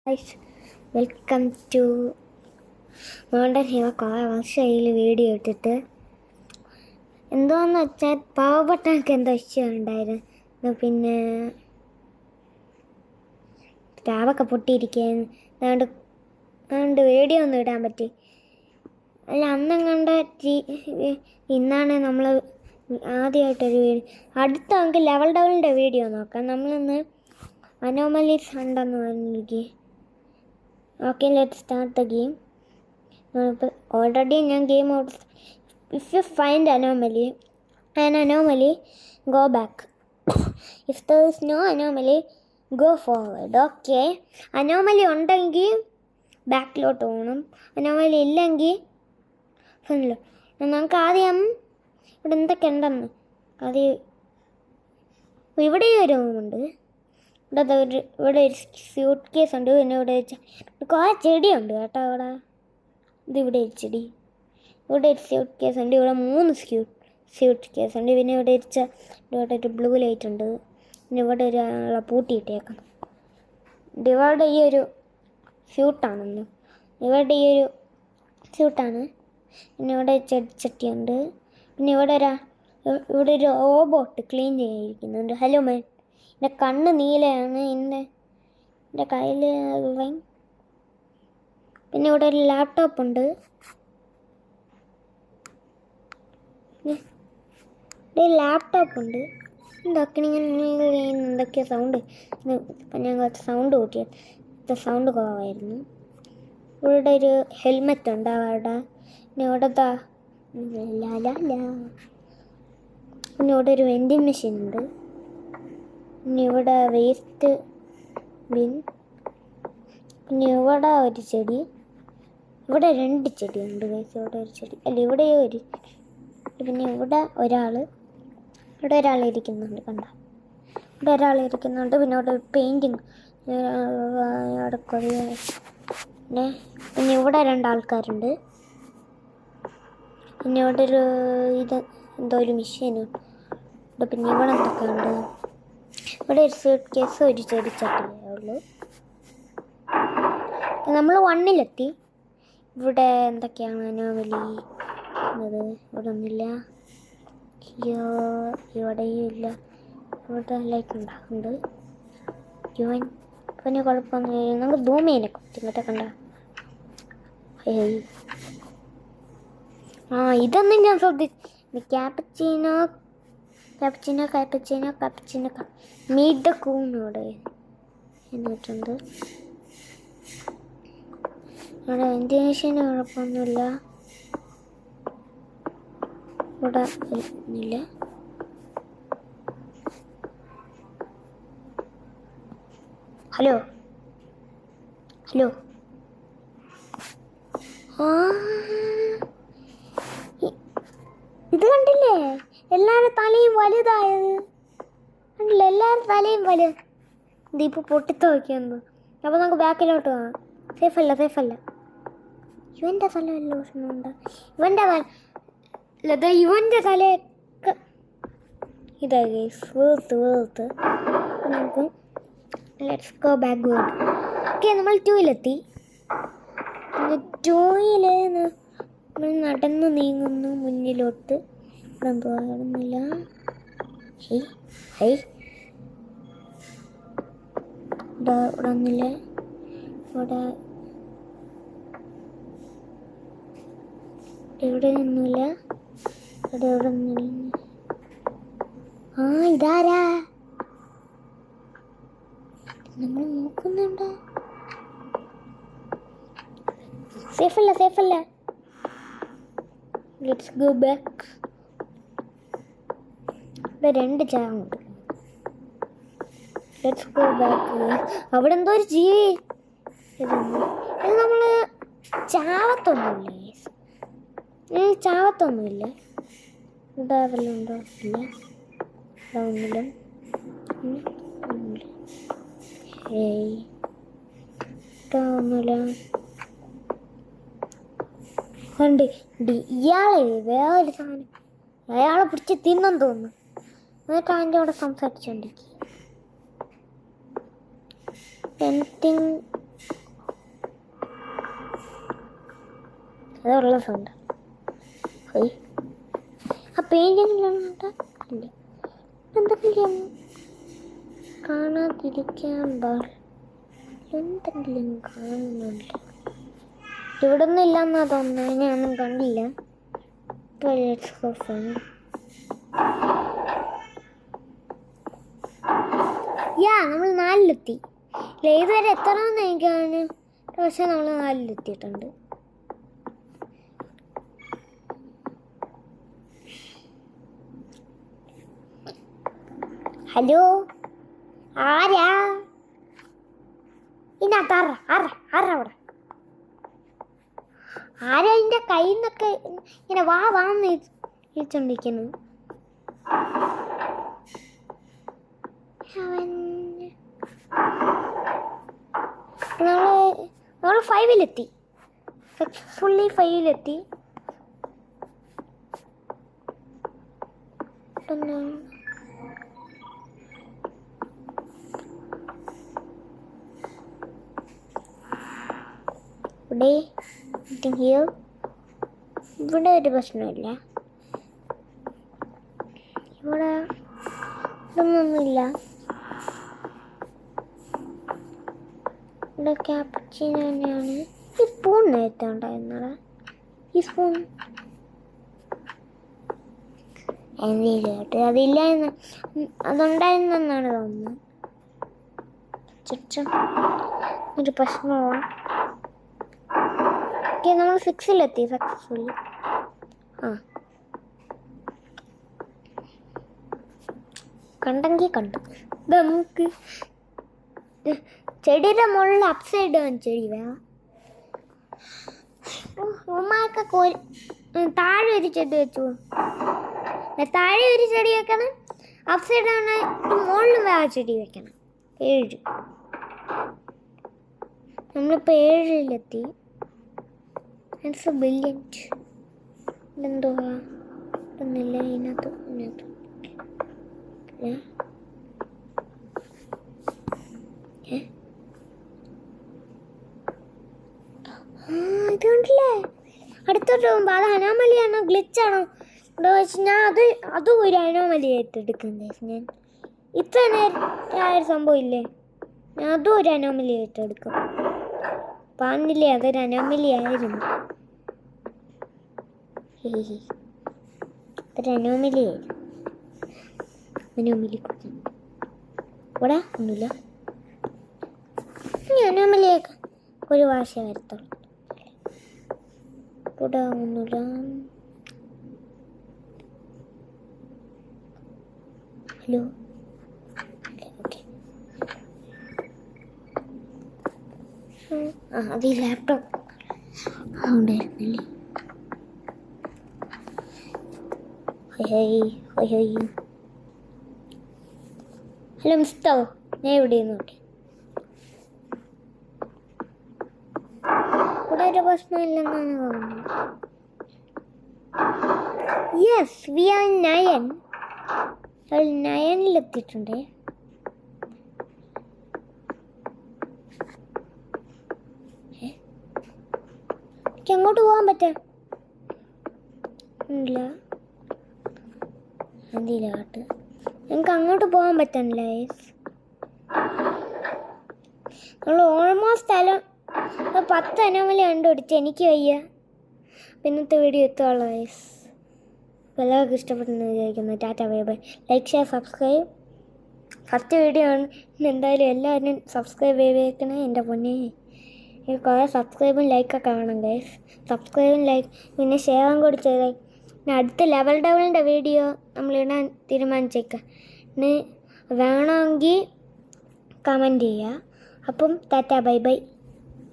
Guys, welcome to mountain hero. കുറേ വർഷമായിൽ video ഇട്ടിട്ട് എന്താണെന്ന് വെച്ചാൽ പാവപ്പെട്ടവർക്ക് എന്തോ ഇഷ്യൂ ഉണ്ടായിരുന്നു. പിന്നെ ടാബൊക്കെ പൊട്ടിയിരിക്കുകയായിരുന്നു. അതുകൊണ്ട് വീഡിയോ ഒന്നും ഇടാൻ പറ്റി അല്ല. അന്നെങ്ങാണ്ട് ഇന്നാണ് നമ്മൾ ആദ്യമായിട്ടൊരു വീഡിയോ. അടുത്ത നമുക്ക് ലെവൽ ഡൗണിൻ്റെ വീഡിയോ നോക്കാം. നമ്മളിന്ന് അനോമലീസ് ഉണ്ടെന്ന് പറഞ്ഞിരിക്കും. Okay, let start the game. Already ഞാൻ game out. If you find anomaly go back. If there is no anomaly go forward. Okay, anomaly ഉണ്ടെങ്കിൽ ബാക്കിലോട്ട് പോകണം. അനോമലി ഇല്ലെങ്കിൽ ഫ്രണ്ടിലോട്ട്. നമുക്ക് ആദ്യം ഇവിടെ എന്തൊക്കെ ഉണ്ടെന്ന് ആദ്യം. ഇവിടെ ഒരു റൂമുണ്ട്. ഇവിടെ ഒരു സ്യൂട്ട് കേസ് ഉണ്ട്. പിന്നെ ഇവിടെ കുറേ ചെടിയുണ്ട് കേട്ടോ. ഇതിവിടെ ഒരു ചെടി. ഇവിടെ ഒരു സ്യൂട്ട് കേസ് ഉണ്ട്. ഇവിടെ 3 സ്യൂട്ട് കേസ് ഉണ്ട്. പിന്നെ ഇവിടെ ഒരു ബ്ലൂ ലൈറ്റ് ഉണ്ട്. പിന്നെ ഇവിടെ ഒരാളെ പൂട്ടിയിട്ടേക്കണം. ഇവിടെ ഈ ഒരു സ്യൂട്ടാണെന്ന്. ഇവിടെ ഈ ഒരു സ്യൂട്ടാണ്. പിന്നെ ഇവിടെ ചെടിച്ചട്ടിയുണ്ട്. പിന്നെ ഇവിടെ ഒരു റോബോട്ട് ക്ലീൻ ചെയ്യാതിരിക്കുന്നുണ്ട്. ഹലോ മാൻ. എൻ്റെ കണ്ണ് നീലയാണ്. എൻ്റെ കയ്യിൽ. പിന്നെ ഇവിടെ ഒരു ലാപ്ടോപ്പ് ഉണ്ട്. എന്തൊക്കെയോ സൗണ്ട്. ഇപ്പം ഞാൻ കുറച്ച് സൗണ്ട് കൂട്ടിയത്. സൗണ്ട് കുറവായിരുന്നു. ഇവിടെ ഒരു ഹെൽമെറ്റ് ഉണ്ട് അവിടെ. പിന്നെ ഇവിടെ പിന്നെ ഇവിടെ ഒരു വെൻഡിങ് മെഷീൻ ഉണ്ട്. പിന്നെ ഇവിടെ വേസ്റ്റ് ബിൻ. പിന്നെ ഇവിടെ ഒരു ചെടി. ഇവിടെ 2 ചെടിയുണ്ട്. ഇവിടെ ഒരു ചെടി അല്ല, ഇവിടെ ഒരു. പിന്നെ ഇവിടെ ഒരാൾ ഇരിക്കുന്നുണ്ട്. കണ്ട, ഇവിടെ ഒരാൾ ഇരിക്കുന്നുണ്ട്. പിന്നെ ഇവിടെ ഒരു പെയിൻറ്റിങ് അവിടെ കുറേ. പിന്നെ ഇവിടെ 2 ആൾക്കാരുണ്ട്. പിന്നെ ഇവിടെ എന്തോ ഒരു മെഷീനുണ്ട്. പിന്നെ ഇവിടെ എന്തൊക്കെയുണ്ട്. ഇവിടെ ഒരു സ്യൂട്ട് കേസ്, ഒരു ചെടിച്ചട്ടിയേ ഉള്ളൂ. നമ്മൾ 1-ലെത്തി. ഇവിടെ എന്തൊക്കെയാണ് അനോമലി ഉള്ളത്? ഇവിടെ ഒന്നുമില്ല. ഇവിടെയും ഇല്ല. ഇവിടെ ലൈറ്റ് ഉണ്ടാകുന്നുണ്ട്. പിന്നെ കുഴപ്പമൊന്നുമില്ല. നമുക്ക് സൂം ചെയ്യാനൊക്കെ പറ്റും. ഇങ്ങോട്ട് കണ്ട. ഇതൊന്നും ഞാൻ ശ്രദ്ധിച്ചു. ക്യാപ്പച്ചീനോ മീറ്റ് ദ കൂൺ ഇവിടെ എന്നിട്ടുണ്ട്. ഇവിടെ വെന്റിലേഷന് കുഴപ്പമൊന്നുമില്ല. ഇവിടെ ഇല്ല. ഹലോ ഇത് കണ്ടില്ലേ? എല്ലാവരും തലയും വലുതായത് കണ്ടില്ലേ? എല്ലാവരും തലയും വലുത്. ഇതിപ്പോൾ പൊട്ടിത്തോക്കുന്നു. അപ്പോൾ നമുക്ക് ബാക്കിലോട്ട് പോകാം. സേഫല്ല. ഇവൻ്റെ തല വല്ല പ്രശ്നമുണ്ട്. ഇവൻ്റെ തലയൊക്കെ ഇതായി വേർത്ത്. നമുക്ക് ലെറ്റ്സ് ഗോ ബാക്ക്വേർഡ്. ഓക്കെ, നമ്മൾ 2-ലെത്തി. 2-ൽ നമ്മൾ നടന്ന് നീങ്ങുന്നു മുന്നിലോട്ട്. ഇവിടെ എന്തോ കാണുന്നില്ല. ഇവിടെ ഒന്നില്ല. ഇവിടെ ഒന്നുമില്ല. ഇവിടെ ഒന്നുമില്ല. ഇതാരാ? നമ്മൾ നോക്കുന്നുണ്ടോ? സേഫല്ല. Let's go back. ഇവിടെ 2 ചാറുണ്ട്. Let's go back. അവിടെ എന്തോ ഒരു ജീവി. ഇത് നമ്മൾ ചാവത്തൊന്നുമില്ല. ഇവിടെ വല്ലതും ഉണ്ടോ? ഇല്ല. ഒന്നുമില്ല. ഒന്നുമില്ല. കണ്ട് ഇയാളെ വേറൊരു സാധനം അയാളെ പിടിച്ച് തിന്നെന്ന് തോന്നുന്നു. എന്നിട്ട് അതിൻ്റെ അവിടെ സംസാരിച്ചുകൊണ്ടിരിക്കുക. anything അതുള്ള സൗണ്ട്. ആ പെയിൻറ്റിങ്ങിലുണ്ട് ഇല്ല, എന്തെങ്കിലും കാണാതിരിക്കാൻ എന്തെങ്കിലും കാണുന്നുണ്ട്. ഇവിടെ ഒന്നും ഇല്ലെന്നാ തോന്നുന്നു, ഞാനൊന്നും കണ്ടില്ല. നമ്മൾ 4-ലെത്തി. ഇതുവരെ എത്തണമെന്ന് എനിക്കാണ്, പക്ഷെ നമ്മൾ 4-ലെത്തിയിട്ടുണ്ട്. ഹലോ, ആരാ ഇതിനകത്ത്? അവിടെ ആരാ എൻ്റെ കയ്യിൽ നിന്നൊക്കെ ഇങ്ങനെ വാന്ന് വിളിച്ചോണ്ടിരിക്കുന്നു? നമ്മൾ 5-ലെത്തി, സക്സസ്ഫുള്ളി 5-ലെത്തി. ഇവിടെ ഒരു പ്രശ്നമില്ല, ഇവിടെ ഇതൊന്നുമില്ല. ഇവിടെ ക്യാപ്ചീനോ തന്നെയാണ്. ഈ സ്പൂൺ നേരത്തെ ഉണ്ടായിരുന്നടാ, ഈ സ്പൂൺ എന്തെങ്കിലും കേട്ടോ, അതില്ലായിരുന്നു, അതുണ്ടായിരുന്നെന്നാണ് തോന്നുന്നത്. ചുറ്റും ഒരു പ്രശ്നമാണ്. നമ്മൾ 6-ലെത്തി സക്സസ്ഫുള്ളി. കണ്ടെങ്കിൽ കണ്ടു. നമുക്ക് ചെടിയുടെ മുകളിൽ അപ്സൈഡ് ഡൗൺ ചെടി വേണം. ഉമ്മയൊക്കെ താഴെ ഒരു ചെടി വെച്ചു, താഴെ ഒരു ചെടി വെക്കണം, അപ്സൈഡ് ഡൗൺ മുകളിലും വേറെ ചെടി വെക്കണം. 7. നമ്മളിപ്പോൾ 7-ലെത്തി. It's A brilliant. ഇതെന്തുവാ? ഒന്നില്ല ഇതിനകത്ത്. ഇതുകൊണ്ടല്ലേ അടുത്തോട്ട് പോകുമ്പോൾ അത് അനോമലിയാണോ ഗ്ലിച്ചാണോ എന്താ വെച്ചാൽ ഞാൻ അതും ഒരു അനോമലിയായിട്ട് എടുക്കുന്നത്. ഞാൻ ഇത്ര നേരമായൊരു സംഭവം ഇല്ലേ, ഞാൻ അതും ഒരു അനോമലിയായിട്ട് എടുക്കും. പറഞ്ഞില്ലേ അതൊരു അനോമലിയായിരുന്നു. അതൊരു അനോമലിയായിരുന്നു. അനോമലി ഇവിടെ ഒന്നുമില്ല. ഇനി അനോമലിയൊക്കെ ഒരു ഭാഷ വരത്തുള്ളൂ. ഇവിടെ ഒന്നുമില്ല. Hello, okay. അത് ഈ ലാപ്ടോപ്പ് അതുകൊണ്ടായിരുന്നല്ലേ. ഹലോ മിസ്റ്റർ, ഞാൻ ഇവിടെ നോക്കി. ഇവിടെ ഒരു പ്രശ്നമില്ലെന്നാണ് തോന്നുന്നത്. Yes, we are 9. 9-ലെത്തിയിട്ടുണ്ട്. എനിക്ക് അങ്ങോട്ട് പോകാൻ പറ്റാം ഇല്ല, അതിലാട്ട് എനിക്ക് അങ്ങോട്ട് പോകാൻ പറ്റണില്ല. നമ്മൾ ഓൾമോസ്റ്റ് 10 അനോമലി കണ്ടുപിടിച്ച്. എനിക്ക് വയ്യ. ഇന്നത്തെ വീഡിയോ എത്തുള്ളൂ ഗൈസ്. എല്ലാവർക്കും ഇഷ്ടപ്പെട്ടെന്ന് വിചാരിക്കുന്നു. Tata, bye bye. Like, share, subscribe. First video ആണ്, എന്തായാലും എല്ലാവരും സബ്സ്ക്രൈബ് ചെയ്തേക്കണേ എൻ്റെ പൊന്നെ. എനിക്ക് കുറേ സബ്സ്ക്രൈബും ലൈക്കൊക്കെ വേണം ഗൈസ്. സബ്സ്ക്രൈബും ലൈക്ക് പിന്നെ ഷെയറും കൂടി ചെയ്തേ. പിന്നെ അടുത്ത ലെവൽ ഡബിളിൻ്റെ വീഡിയോ നമ്മളിടാൻ തീരുമാനിച്ചേക്കാം. വേണമെങ്കിൽ കമൻറ്റ് ചെയ്യുക. അപ്പം ടാറ്റ, ബൈ ബൈ.